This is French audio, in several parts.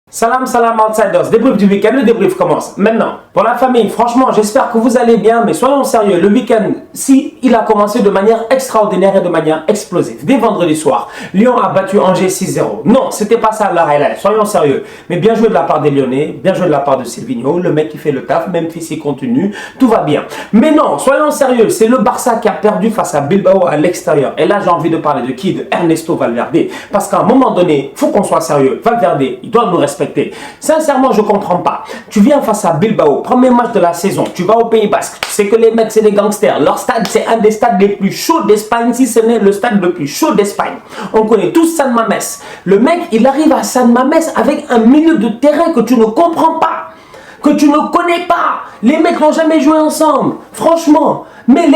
Salam, salam outsiders, débrief du week-end, le débrief commence maintenant. Pour la famille, franchement, j'espère que vous allez bien, mais soyons sérieux, le week-end, si il a commencé de manière extraordinaire et de manière explosive. Dès vendredi soir, Lyon a battu Angers 6-0. Non, c'était pas ça la highlight, soyons sérieux. Mais bien joué de la part des Lyonnais, bien joué de la part de Silvinho, le mec qui fait le taf, même s'il continue, tout va bien. Mais non, soyons sérieux, c'est le Barça qui a perdu face à Bilbao à l'extérieur. Et là, j'ai envie de parler de qui? De Ernesto Valverde. Parce qu'à un moment donné, il faut qu'on soit sérieux. Valverde, il doit nous respecter. Sincèrement, je ne comprends pas. Tu viens face à Bilbao, premier match de la saison, tu vas au Pays Basque, tu sais que les mecs c'est des gangsters, leur stade c'est un des stades les plus chauds d'Espagne, si ce n'est le stade le plus chaud d'Espagne. On connaît tous San Mamés. Le mec, il arrive à San Mamés avec un milieu de terrain que tu ne comprends pas, que tu ne connais pas. Les mecs n'ont jamais joué ensemble, franchement. Mais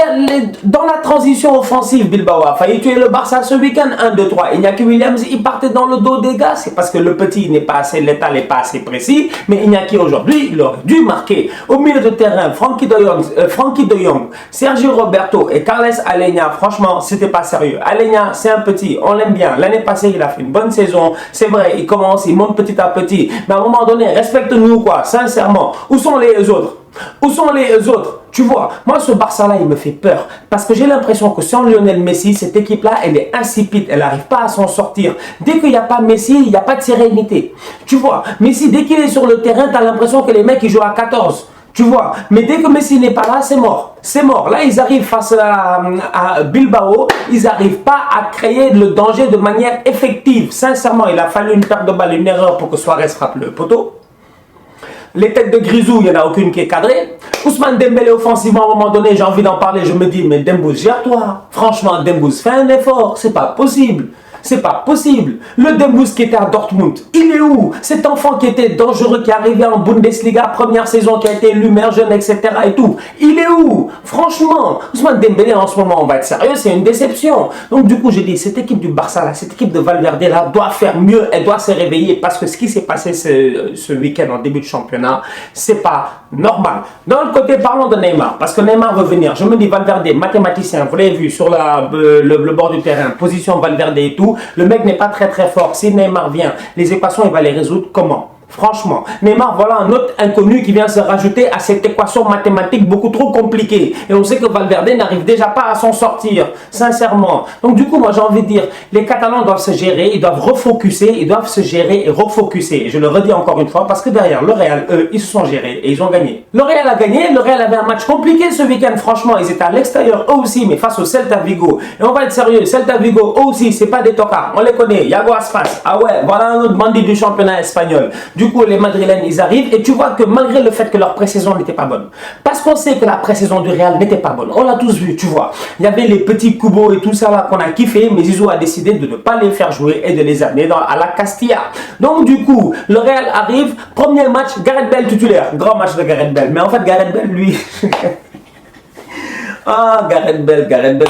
dans la transition offensive, Bilbao a failli tuer le Barça ce week-end, 1-2-3. Iñaki Williams, il partait dans le dos des gars. C'est parce que le petit n'est pas assez létal et pas assez précis. Mais Iñaki aujourd'hui, il aurait dû marquer. Au milieu de terrain, Frankie de Jong, Sergio Roberto et Carles Aleñá, franchement, c'était pas sérieux. Aleñá, c'est un petit, on l'aime bien. L'année passée, il a fait une bonne saison. C'est vrai, il commence, il monte petit à petit. Mais à un moment donné, respecte-nous quoi, sincèrement. Où sont les autres? Où sont les autres? Tu vois, moi ce Barça-là, il me fait peur. Parce que j'ai l'impression que sans Lionel Messi, cette équipe-là, elle est insipide. Elle n'arrive pas à s'en sortir. Dès qu'il n'y a pas Messi, il n'y a pas de sérénité. Tu vois, Messi, dès qu'il est sur le terrain, tu as l'impression que les mecs, ils jouent à 14. Tu vois, mais dès que Messi n'est pas là, c'est mort. C'est mort. Là, ils arrivent face à Bilbao. Ils n'arrivent pas à créer le danger de manière effective. Sincèrement, il a fallu une perte de balle, une erreur pour que Suarez frappe le poteau. Les têtes de Grisou, il n'y en a aucune qui est cadrée. Ousmane Dembélé offensivement, à un moment donné, j'ai envie d'en parler. Je me dis, mais Dembouz, gère-toi. Franchement, Dembouz, fais un effort. C'est pas possible. C'est pas possible. Le Dembouz qui était à Dortmund, il est où? Cet enfant qui était dangereux, qui est arrivé en Bundesliga, première saison, qui a été élu meilleur jeune, etc. et tout. Il est où? Franchement, Ousmane Dembélé en ce moment, on va être sérieux, c'est une déception. Donc du coup, j'ai dit, cette équipe du Barça là, cette équipe de Valverde là, doit faire mieux, elle doit se réveiller parce que ce qui s'est passé ce week-end en début de championnat, c'est pas normal. Dans le côté, parlons de Neymar, parce que Neymar veut venir. Je me dis, Valverde, mathématicien, vous l'avez vu sur le bord du terrain, position Valverde et tout. Le mec n'est pas très fort. Si Neymar vient, les équations, il va les résoudre comment? Franchement, Neymar, voilà un autre inconnu qui vient se rajouter à cette équation mathématique beaucoup trop compliquée. Et on sait que Valverde n'arrive déjà pas à s'en sortir, sincèrement. Donc du coup, moi j'ai envie de dire, les Catalans doivent se gérer, ils doivent refocuser, ils doivent se gérer et refocuser. Et je le redis encore une fois, parce que derrière, le Real, eux, ils se sont gérés et ils ont gagné. Le Real a gagné, le Real avait un match compliqué ce week-end, franchement. Ils étaient à l'extérieur, eux aussi, mais face au Celta Vigo. Et on va être sérieux, Celta Vigo, eux aussi, c'est pas des tocards, on les connaît. Yago Aspas, ah ouais, voilà un autre bandit du championnat espagnol. Du coup, les Madrilènes, ils arrivent et tu vois que malgré le fait que leur pré-saison n'était pas bonne, parce qu'on sait que la pré-saison du Real n'était pas bonne, on l'a tous vu, tu vois. Il y avait les petits Kubo et tout ça là qu'on a kiffé, mais Zizou a décidé de ne pas les faire jouer et de les amener à la Castilla. Donc du coup, le Real arrive, premier match, Gareth Bale titulaire, grand match de Gareth Bale. Mais en fait, Gareth Bale, lui... Ah, Gareth Bale,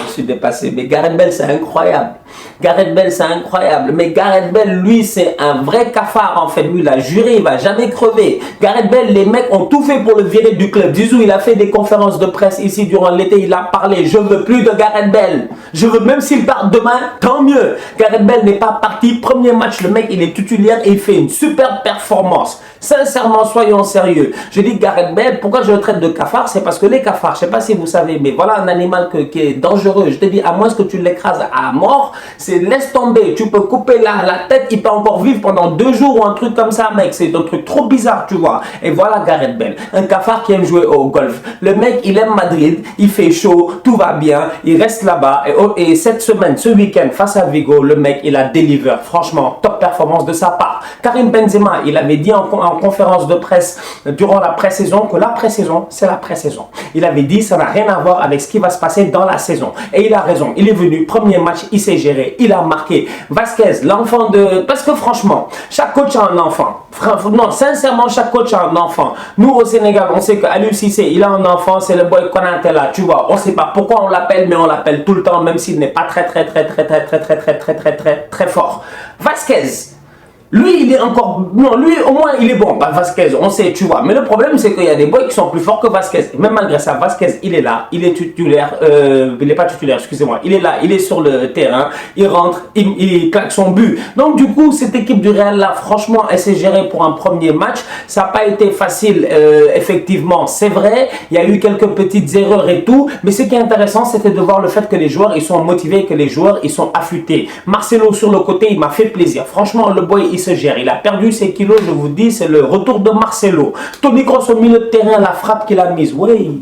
je suis dépassé. Mais Gareth Bale, c'est incroyable. Gareth Bale, c'est incroyable. Mais Gareth Bale, lui, c'est un vrai cafard, en fait. Lui, il a juré, il va jamais crever. Gareth Bale, les mecs ont tout fait pour le virer du club. Zizou, il a fait des conférences de presse ici durant l'été. Il a parlé. Je veux plus de Gareth Bale. Je veux, même s'il part demain, tant mieux. Gareth Bale n'est pas parti. Premier match, le mec, il est titulaire et il fait une super performance. Sincèrement, soyons sérieux. Je dis Gareth Bale, pourquoi je le traite de cafard? C'est parce que les cafards, je sais pas si vous savez, mais voilà un animal qui est dangereux. Je te dis, à moins que tu l'écrases à mort, c'est laisse tomber. Tu peux couper la tête, il peut encore vivre pendant 2 jours ou un truc comme ça, mec. C'est un truc trop bizarre, tu vois. Et voilà Gareth Bale, un cafard qui aime jouer au golf. Le mec, il aime Madrid, il fait chaud, tout va bien, il reste là-bas. Et cette semaine, ce week-end, face à Vigo, le mec, il a deliver. Franchement, top performance de sa part. Karim Benzema, il avait dit en conférence de presse durant la pré-saison que la pré-saison, c'est la pré-saison. Il avait dit ça n'a rien à voir avec ce qui va se passer dans la saison. Et il a raison. Il est venu, premier match, il s'est géré, il a marqué. Vasquez, l'enfant de... Parce que franchement, chaque coach a un enfant. Non, sincèrement, chaque coach a un enfant. Nous, au Sénégal, on sait qu'Aliou Cissé, il a un enfant, c'est le boy Konaté là, tu vois. On ne sait pas pourquoi on l'appelle, mais on l'appelle tout le temps, même s'il n'est pas très fort. Vasquez, Lui, il est encore... Non, lui, au moins, il est bon. Pas Vasquez, on sait, tu vois. Mais le problème, c'est qu'il y a des boys qui sont plus forts que Vasquez. Et même malgré ça, Vasquez, il est là. Il est titulaire. Il n'est pas titulaire, excusez-moi. Il est là. Il est sur le terrain. Il rentre. Il claque son but. Donc, du coup, cette équipe du Real, là, franchement, elle s'est gérée pour un premier match. Ça n'a pas été facile, effectivement. C'est vrai. Il y a eu quelques petites erreurs et tout. Mais ce qui est intéressant, c'était de voir le fait que les joueurs, ils sont motivés, que les joueurs, ils sont affûtés. Marcelo, sur le côté, il m'a fait plaisir. Franchement, le boy, il se gère. Il a perdu ses kilos, je vous dis, c'est le retour de Marcelo. Toni Kroos au milieu de terrain, la frappe qu'il a mise. Oui,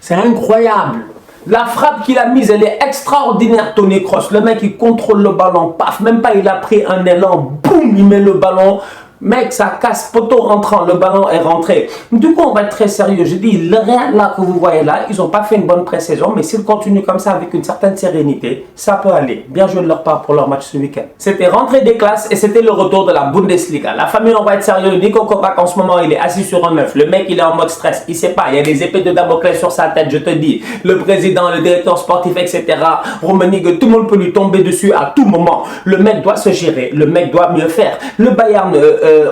c'est incroyable. La frappe qu'il a mise, elle est extraordinaire, Toni Kroos. Le mec, il contrôle le ballon, paf, même pas il a pris un élan, boum, il met le ballon. Mec, ça casse, poteau rentrant, le ballon est rentré. Du coup, on va être très sérieux. Je dis, le Real là que vous voyez là, ils n'ont pas fait une bonne pré-saison, mais s'ils continuent comme ça avec une certaine sérénité, ça peut aller. Bien joué de leur part pour leur match ce week-end. C'était rentrée des classes et c'était le retour de la Bundesliga. La famille, on va être sérieux. Nico Kovac, en ce moment, il est assis sur un œuf. Le mec, il est en mode stress. Il sait pas, il y a des épées de Damoclès sur sa tête, je te dis. Le président, le directeur sportif, etc. Rummenigge, tout le monde peut lui tomber dessus à tout moment. Le mec doit se gérer. Le mec doit mieux faire. Le Bayern,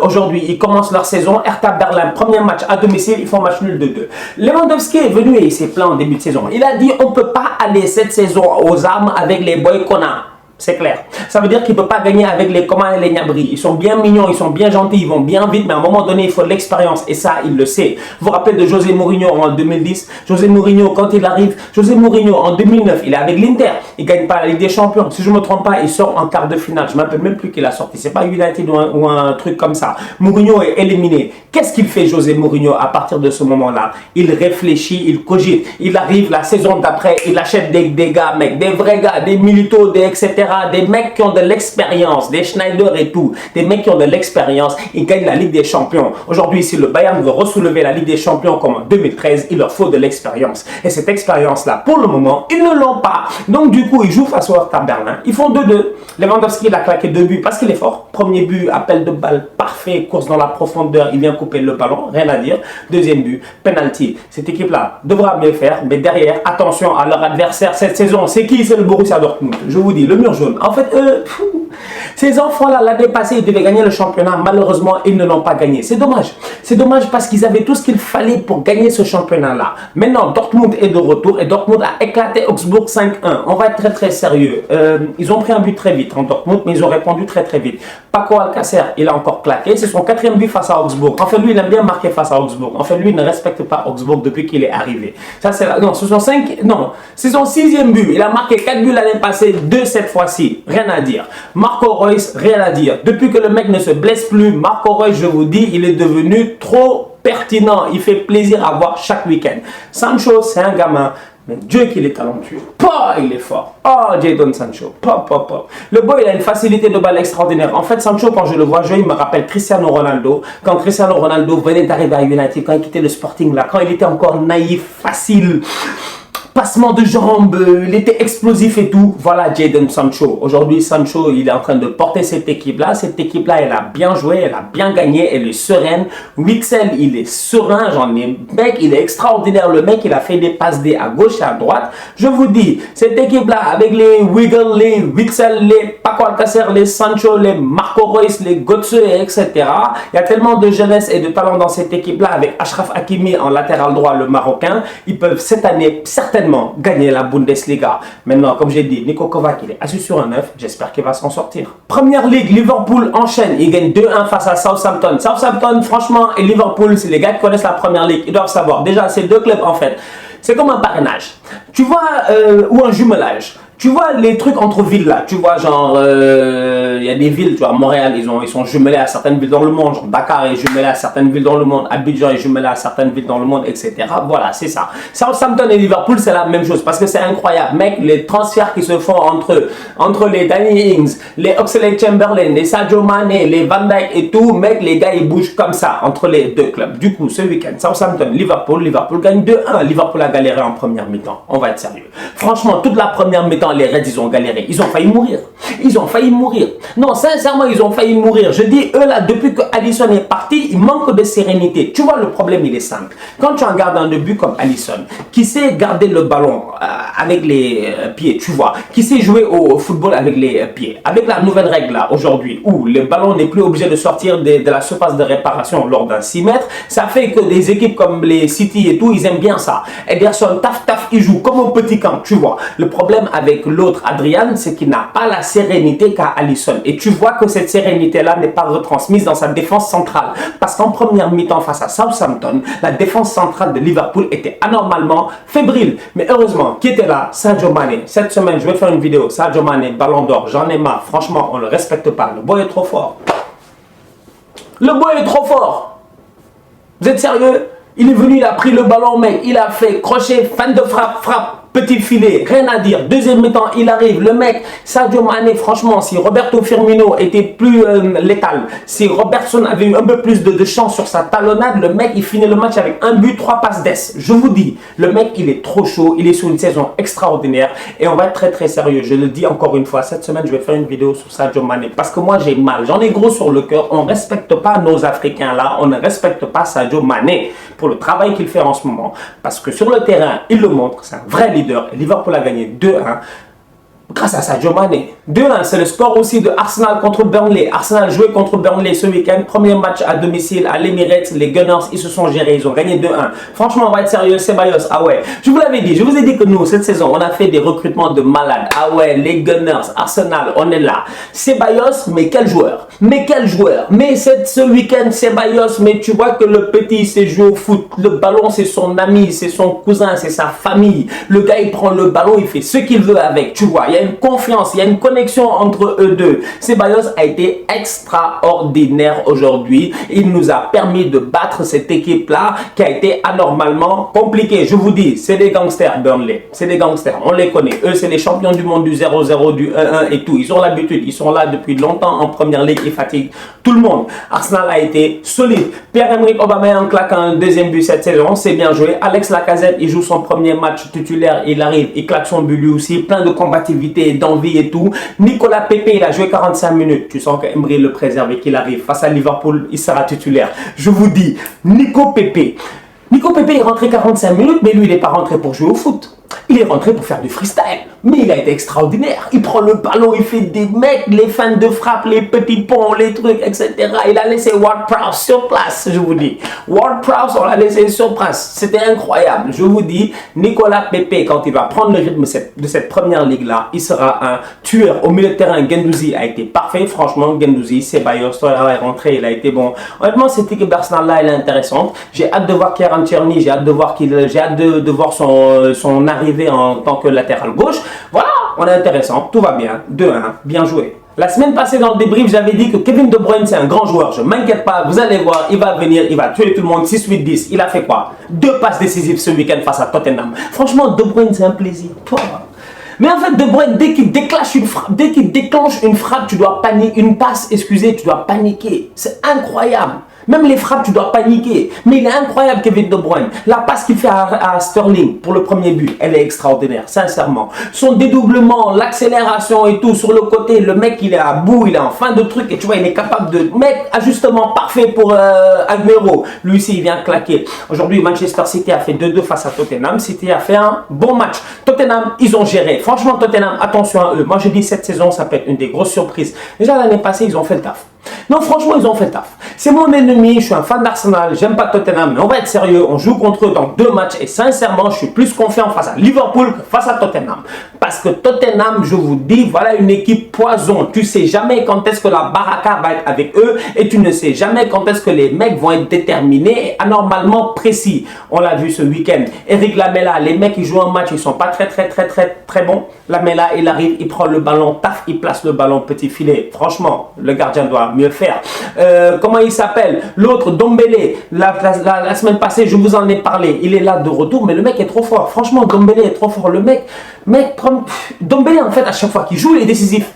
aujourd'hui, ils commencent leur saison. Hertha Berlin, premier match à domicile, ils font match nul de 2. Lewandowski est venu et il s'est plaint en début de saison. Il a dit, on ne peut pas aller cette saison aux armes avec les boys qu'on a. C'est clair. Ça veut dire qu'il ne peut pas gagner avec les Coman et les Gnabry. Ils sont bien mignons, ils sont bien gentils, ils vont bien vite, mais à un moment donné, il faut de l'expérience. Et ça, il le sait. Vous vous rappelez de José Mourinho en 2010? José Mourinho, quand il arrive, José Mourinho en 2009, il est avec l'Inter. Il ne gagne pas la Ligue des Champions. Si je ne me trompe pas, il sort en quart de finale. Je ne m'appelle même plus qu'il a sorti. Ce n'est pas United ou un truc comme ça. Mourinho est éliminé. Qu'est-ce qu'il fait, José Mourinho, à partir de ce moment-là? Il réfléchit, il cogite. Il arrive la saison d'après, il achète des gars, mec, des vrais gars, des Milito, des etc. Des mecs qui ont de l'expérience, des Schneider et tout, des mecs qui ont de l'expérience, ils gagnent la Ligue des Champions. Aujourd'hui, si le Bayern veut ressoulever la Ligue des Champions comme en 2013, il leur faut de l'expérience. Et cette expérience-là, pour le moment, ils ne l'ont pas. Donc du coup, ils jouent face au Hertha Berlin. Ils font 2-2. Lewandowski, il a claqué 2 buts parce qu'il est fort. Premier but, appel de balle parfait, course dans la profondeur, il vient couper le ballon, rien à dire. Deuxième but, penalty. Cette équipe-là devra mieux faire, mais derrière, attention à leur adversaire cette saison. C'est qui? C'est le Borussia Dortmund. Je vous dis, le mur jaune. En fait, ces enfants-là, l'année passée, ils devaient gagner le championnat. Malheureusement, ils ne l'ont pas gagné. C'est dommage. C'est dommage parce qu'ils avaient tout ce qu'il fallait pour gagner ce championnat-là. Maintenant, Dortmund est de retour et Dortmund a éclaté Augsbourg 5-1. On va être très très sérieux. Ils ont pris un but très vite en Dortmund, mais ils ont répondu très très vite. Paco Alcacer, il a encore claqué. C'est son 4e but face à Augsbourg. En fait, lui, il aime bien marquer face à Augsbourg. En fait, lui, il ne respecte pas Augsbourg depuis qu'il est arrivé. Ça, c'est non, c'est son 6e but. Il a marqué 4 buts l'année passée, 2 cette fois-ci. Rien à dire. Marco Reus, rien à dire. Depuis que le mec ne se blesse plus, Marco Reus, je vous dis, il est devenu trop pertinent. Il fait plaisir à voir chaque week-end. Sancho, c'est un gamin. Mais Dieu qu'il est talentueux. Il est fort. Oh, Jadon Sancho. Le boy, il a une facilité de balle extraordinaire. En fait, Sancho, quand je le vois jouer, il me rappelle Cristiano Ronaldo. Quand Cristiano Ronaldo venait d'arriver à United, quand il quittait le Sporting, là, quand il était encore naïf, facile, passement de jambes, il était explosif et tout. Voilà Jadon Sancho. Aujourd'hui, Sancho, il est en train de porter cette équipe-là. Cette équipe-là, elle a bien joué, elle a bien gagné, elle est sereine. Witsel, il est serein. Mec, il est extraordinaire. Le mec, il a fait des passes D à gauche et à droite. Je vous dis, cette équipe-là, avec les Wiggle, les Witsel, les Paco Alcacer, les Sancho, les Marco Reus, les Götze, etc. Il y a tellement de jeunesse et de talent dans cette équipe-là. Avec Achraf Hakimi en latéral droit, le Marocain. Ils peuvent cette année certainement gagner la Bundesliga. Maintenant, comme j'ai dit, Nico Kovac, il est assis sur un œuf. J'espère qu'il va s'en sortir. Première Ligue, Liverpool enchaîne. Il gagne 2-1 face à Southampton. Southampton, franchement, et Liverpool, c'est les gars qui connaissent la Première Ligue. Ils doivent savoir. Déjà, c'est 2 clubs en fait. C'est comme un parrainage. Tu vois, ou un jumelage. Tu vois les trucs entre villes là, tu vois genre, il y a des villes, tu vois, Montréal, ils sont jumelés à certaines villes dans le monde, genre Dakar est jumelé à certaines villes dans le monde, Abidjan est jumelé à certaines villes dans le monde, etc. Voilà, c'est ça. Southampton et Liverpool, c'est la même chose, parce que c'est incroyable, mec, les transferts qui se font entre les Danny Ings, les Oxlade-Chamberlain, les Sadio Mané, les Van Dijk et tout, mec, les gars, ils bougent comme ça, entre les deux clubs. Du coup, ce week-end, Southampton, Liverpool gagne 2-1, Liverpool a galéré en première mi-temps, on va être sérieux. Franchement, toute la première mi-temps, mi-temps, les Reds, ils ont galéré. Ils ont failli mourir. Ils ont failli mourir. Non, sincèrement, ils ont failli mourir. Je dis, eux là, depuis que Alisson est parti, il manque de sérénité. Tu vois, le problème, il est simple. Quand tu regardes un début comme Alisson, qui sait garder le ballon avec les pieds, tu vois, qui sait jouer au football avec les pieds, avec la nouvelle règle là, aujourd'hui, où le ballon n'est plus obligé de sortir de la surface de réparation lors d'un 6 mètres, ça fait que des équipes comme les City et tout, ils aiment bien ça. Ederson, taf, il joue comme un petit camp, tu vois. Le problème avec l'autre, Adrian, c'est qu'il n'a pas la sérénité qu'a Alisson. Et tu vois que cette sérénité-là n'est pas retransmise dans sa défense centrale. Parce qu'en première mi-temps face à Southampton, la défense centrale de Liverpool était anormalement fébrile. Mais heureusement, qui était là? Sadio Mané. Cette semaine, je vais faire une vidéo. Sadio Mané, ballon d'or, j'en ai marre. Franchement, on ne le respecte pas. Le boy est trop fort. Le boy est trop fort. Vous êtes sérieux? Il est venu, il a pris le ballon, mec. Il a fait crochet, fin de frappe. Petit filet, rien à dire. Deuxième mi-temps, il arrive. Le mec, Sadio Mané, franchement, si Roberto Firmino était plus létal, si Robertson avait eu un peu plus de chance sur sa talonnade, le mec, il finit le match avec un but, 3 passes d'ess. Je vous dis, le mec, il est trop chaud. Il est sur une saison extraordinaire. Et on va être très sérieux. Je le dis encore une fois, cette semaine, je vais faire une vidéo sur Sadio Mané. Parce que moi, j'ai mal. J'en ai gros sur le cœur. On ne respecte pas nos Africains là. On ne respecte pas Sadio Mané pour le travail qu'il fait en ce moment. Parce que sur le terrain, il le montre. C'est un vrai leader. Liverpool a gagné 2-1 grâce à Sadio Mané. 2-1, c'est le score aussi de Arsenal contre Burnley. Arsenal joué contre Burnley ce week-end. Premier match à domicile à l'Emirates. Les Gunners, ils se sont gérés. Ils ont gagné 2-1. Franchement, on va être sérieux. Ceballos, ah ouais. Je vous l'avais dit. Je vous ai dit que nous, cette saison, on a fait des recrutements de malades. Ah ouais, les Gunners, Arsenal, on est là. Ceballos, mais quel joueur. Mais quel joueur. Mais ce week-end, Ceballos, mais tu vois que le petit, s'est joué au foot. Le ballon, c'est son ami, c'est son cousin, c'est sa famille. Le gars, il prend le ballon, il fait ce qu'il veut avec. Tu vois, il y a une confiance, il y a une connexion entre eux deux. Ceballos a été extraordinaire aujourd'hui. Il nous a permis de battre cette équipe-là qui a été anormalement compliquée. Je vous dis, c'est des gangsters, Burnley. C'est des gangsters, on les connaît. Eux, c'est les champions du monde du 0-0, du 1-1 et tout. Ils ont l'habitude, ils sont là depuis longtemps en première ligue, ils fatiguent tout le monde. Arsenal a été solide. Pierre-Emerick Aubameyang claque un deuxième but cette saison, c'est bien joué. Alex Lacazette, il joue son premier match titulaire, il arrive, il claque son but lui aussi, plein de combativité, d'envie et tout. Nicolas Pepe, il a joué 45 minutes. Tu sens qu'Emery le préserve et qu'il arrive. Face à Liverpool, il sera titulaire. Je vous dis, Nico Pepe est rentré 45 minutes, mais lui, il n'est pas rentré pour jouer au foot. Il est rentré pour faire du freestyle. Mais il a été extraordinaire. Il prend le ballon, il fait des mecs, les feintes de frappe, les petits ponts, les trucs, etc. Il a laissé Ward-Prowse sur place, je vous dis. Ward-Prowse, on l'a laissé sur place. C'était incroyable. Je vous dis, Nicolas Pepe, quand il va prendre le rythme de cette première ligue-là, il sera un tueur. Au milieu de terrain, Guendouzi a été parfait. Franchement, Guendouzi, Ceballos, il est rentré, il a été bon. Honnêtement, cette équipe d'Arsenal-là, elle est intéressante. J'ai hâte de voir Kieran Tierney, j'ai hâte de voir de voir son arrivée en tant que latéral gauche. Voilà, on est intéressant, tout va bien, 2-1, bien joué. La semaine passée dans le débrief, j'avais dit que Kevin De Bruyne c'est un grand joueur, je ne m'inquiète pas, vous allez voir, il va venir, il va tuer tout le monde, 6-8-10, il a fait quoi? 2 passes décisives ce week-end face à Tottenham. Franchement, De Bruyne c'est un plaisir. Mais en fait, De Bruyne, dès qu'il déclenche une frappe, tu dois paniquer, une passe, excusez, tu dois paniquer. C'est incroyable. Même les frappes, tu dois paniquer. Mais il est incroyable, Kevin De Bruyne. La passe qu'il fait à Sterling pour le premier but, elle est extraordinaire, sincèrement. Son dédoublement, l'accélération et tout sur le côté, le mec, il est à bout, il est en fin de truc. Et tu vois, il est capable de mettre ajustement parfait pour Aguero. Lui aussi, il vient claquer. Aujourd'hui, Manchester City a fait 2-2 face à Tottenham. City a fait un bon match. Tottenham, ils ont géré. Franchement, Tottenham, attention à eux. Moi, je dis cette saison, ça peut être une des grosses surprises. Déjà, l'année passée, ils ont fait le taf. Non, franchement, ils ont fait le taf. C'est mon ennemi, je suis un fan d'Arsenal, j'aime pas Tottenham, mais on va être sérieux, on joue contre eux dans 2 matchs et sincèrement, je suis plus confiant face à Liverpool que face à Tottenham. Parce que Tottenham, je vous dis, voilà une équipe poison. Tu sais jamais quand est-ce que la baraka va être avec eux et tu ne sais jamais quand est-ce que les mecs vont être déterminés et anormalement précis. On l'a vu ce week-end. Eric Lamela, les mecs, ils jouent un match, ils sont pas très bons. Lamela, il arrive, il prend le ballon, taf, il place le ballon, petit filet. Franchement, le gardien doit mieux faire. Comment il s'appelle? L'autre, Dombele, la semaine passée, je vous en ai parlé. Il est là de retour, mais le mec est trop fort. Franchement, Dombele est trop fort. Le mec, Dombele, en fait, à chaque fois qu'il joue, il est décisif.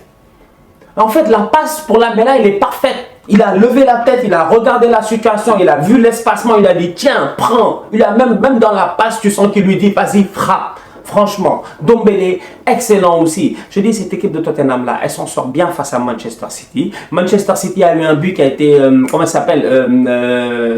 En fait, la passe pour Lamela, elle est parfaite. Il a levé la tête, il a regardé la situation, il a vu l'espacement, il a dit tiens, prends. Il a même dans la passe, tu sens qu'il lui dit vas-y, frappe. Franchement, Dombele, excellent aussi. Je dis, cette équipe de Tottenham-là, elle s'en sort bien face à Manchester City. Manchester City a eu un but qui a été, comment ça s'appelle,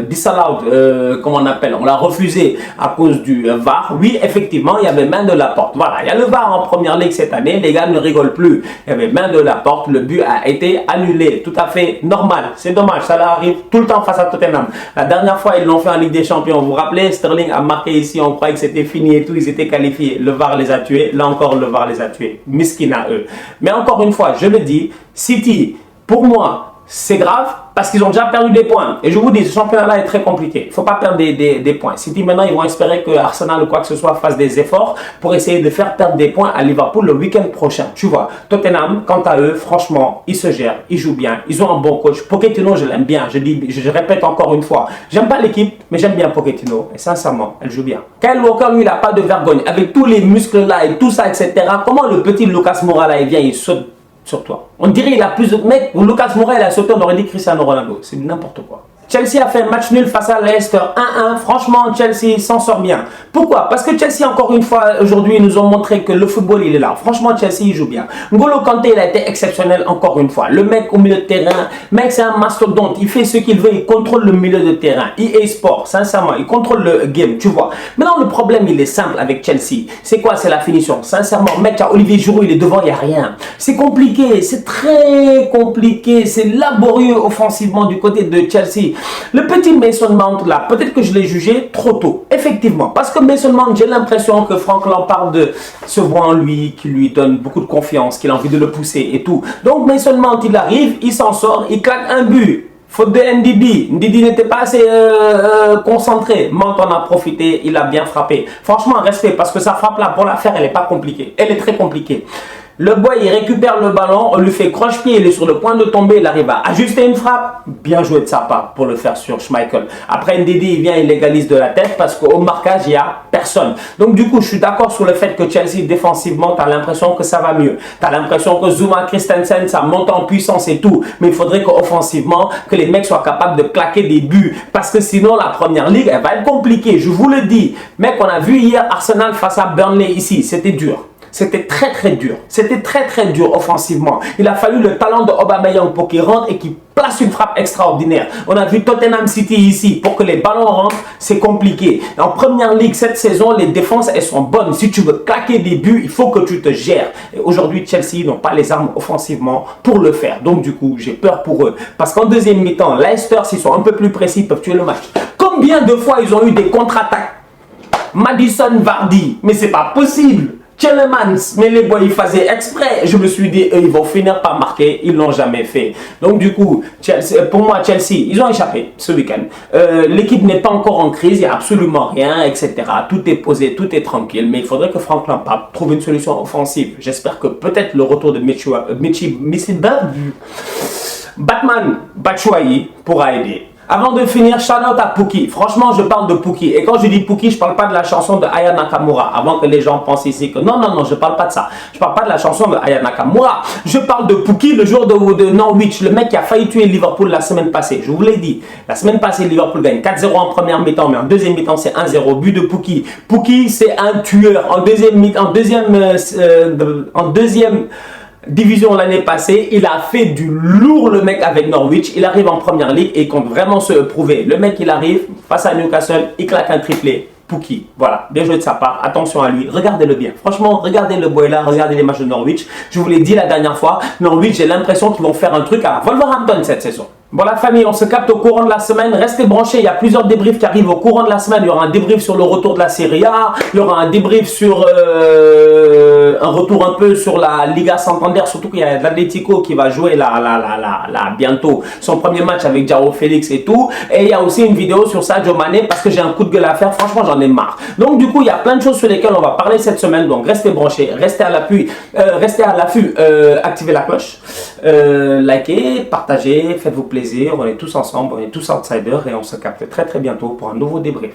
disallowed, comment on appelle, on l'a refusé à cause du VAR. Oui, effectivement, il y avait main de la porte. Voilà, il y a le VAR en première ligue cette année, les gars ne rigolent plus. Il y avait main de la porte, le but a été annulé. Tout à fait normal. C'est dommage, ça leur arrive tout le temps face à Tottenham. La dernière fois, ils l'ont fait en Ligue des Champions. Vous vous rappelez, Sterling a marqué ici, on croyait que c'était fini et tout, ils étaient qualifiés. Le VAR les a tués, là encore le VAR les a tués. Miskin à eux. Mais encore une fois, je le dis, City, pour moi, c'est grave parce qu'ils ont déjà perdu des points. Et je vous dis, ce championnat-là est très compliqué. Il ne faut pas perdre des points. City, maintenant, ils vont espérer que Arsenal ou quoi que ce soit fasse des efforts pour essayer de faire perdre des points à Liverpool le week-end prochain. Tu vois, Tottenham, quant à eux, franchement, ils se gèrent, ils jouent bien, ils ont un bon coach. Pochettino, je l'aime bien. Je répète encore une fois, j'aime pas l'équipe, mais j'aime bien Pochettino. Et sincèrement, elle joue bien. Kyle Walker, lui, il n'a pas de vergogne. Avec tous les muscles là et tout ça, etc. Comment le petit Lucas Moura là, il vient, il saute sur toi. On dirait qu'il a plus de mecs. Lucas Moura, il a sauté, on aurait dit Cristiano Ronaldo. C'est n'importe quoi. Chelsea a fait un match nul face à Leicester 1-1. Franchement, Chelsea s'en sort bien. Pourquoi? Parce que Chelsea, encore une fois, aujourd'hui, nous ont montré que le football, il est là. Franchement, Chelsea, il joue bien. N'Golo Kanté, il a été exceptionnel, encore une fois. Le mec au milieu de terrain, mec, c'est un mastodonte. Il fait ce qu'il veut, il contrôle le milieu de terrain. EA Sport, sincèrement, il contrôle le game, tu vois. Maintenant, le problème, il est simple avec Chelsea. C'est quoi? C'est la finition. Sincèrement, mec, Olivier Giroud, il est devant, il n'y a rien. C'est compliqué, c'est très compliqué. C'est laborieux offensivement du côté de Chelsea. Le petit Mason Mount là, peut-être que je l'ai jugé trop tôt, effectivement. Parce que Mason Mount, j'ai l'impression que Frank Lampard se voit en lui, qu'il lui donne beaucoup de confiance, qu'il a envie de le pousser et tout. Donc Mason Mount, il arrive, il s'en sort, il claque un but. Faute de Ndidi. Ndidi n'était pas assez concentré. Mount en a profité, il a bien frappé. Franchement, respect, parce que sa frappe là, pour la faire, elle n'est pas compliquée. Elle est très compliquée. Le boy, il récupère le ballon, on lui fait croche-pied, il est sur le point de tomber, il arrive à ajuster une frappe. Bien joué de sa part pour le faire sur Schmeichel. Après, Ndidi, il vient, il légalise de la tête parce qu'au marquage, il n'y a personne. Donc, du coup, je suis d'accord sur le fait que Chelsea, défensivement, tu as l'impression que ça va mieux. Tu as l'impression que Zuma Christensen, ça monte en puissance et tout. Mais il faudrait qu'offensivement, que les mecs soient capables de claquer des buts. Parce que sinon, la première ligue, elle va être compliquée. Je vous le dis. Mec, on a vu hier Arsenal face à Burnley ici. C'était dur. C'était très très dur. C'était très très dur offensivement. Il a fallu le talent de Aubameyang pour qu'il rentre et qu'il place une frappe extraordinaire. On a vu Tottenham City ici. Pour que les ballons rentrent, c'est compliqué. En première ligue, cette saison, les défenses, elles sont bonnes. Si tu veux claquer des buts, il faut que tu te gères. Et aujourd'hui, Chelsea n'ont pas les armes offensivement pour le faire. Donc du coup, j'ai peur pour eux. Parce qu'en deuxième mi-temps, Leicester, s'ils sont un peu plus précis, ils peuvent tuer le match. Combien de fois ils ont eu des contre-attaques? Madison, Vardy. Mais c'est pas possible. Tielemans, mais les boys, ils faisaient exprès. Je me suis dit, eux, ils vont finir par marquer. Ils ne l'ont jamais fait. Donc, du coup, Chelsea, pour moi, Chelsea, ils ont échappé ce week-end. L'équipe n'est pas encore en crise. Il n'y a absolument rien, etc. Tout est posé, tout est tranquille. Mais il faudrait que Frank Lampard trouve une solution offensive. J'espère que peut-être le retour de Batman Batshuayi pourra aider. Avant de finir, shout-out à Pookie. Franchement, je parle de Pookie. Et quand je dis Pookie, je ne parle pas de la chanson de Aya Nakamura. Avant que les gens pensent ici que non, je ne parle pas de ça. Je ne parle pas de la chanson de Aya Nakamura. Je parle de Pookie le jour de Norwich. Le mec qui a failli tuer Liverpool la semaine passée. Je vous l'ai dit. La semaine passée, Liverpool gagne 4-0 en première mi-temps. Mais en deuxième mi-temps, c'est 1-0. But de Pookie. Pookie, c'est un tueur. En deuxième division l'année passée, il a fait du lourd le mec avec Norwich. Il arrive en première ligue et il compte vraiment se prouver. Le mec, il arrive face à Newcastle, il claque un triplé. Pookie, voilà, bien joué de sa part, attention à lui, regardez-le bien. Franchement, regardez le boy là, regardez les matchs de Norwich. Je vous l'ai dit la dernière fois, Norwich, j'ai l'impression qu'ils vont faire un truc à Wolverhampton cette saison. Bon la famille, on se capte au courant de la semaine. Restez branchés, il y a plusieurs débriefs qui arrivent au courant de la semaine. Il y aura un débrief sur le retour de la Serie A. Il y aura un débrief sur un retour un peu sur la Liga Santander. Surtout qu'il y a l'Atlético qui va jouer bientôt son premier match avec João Félix et tout. Et il y a aussi une vidéo sur Sadio Mané parce que j'ai un coup de gueule à faire. Franchement, j'en ai marre. Donc du coup, il y a plein de choses sur lesquelles on va parler cette semaine. Donc restez branchés, restez à l'affût, activez la cloche, likez, partagez, faites-vous plaisir. On est tous ensemble, on est tous outsiders et on se capte très très bientôt pour un nouveau débrief.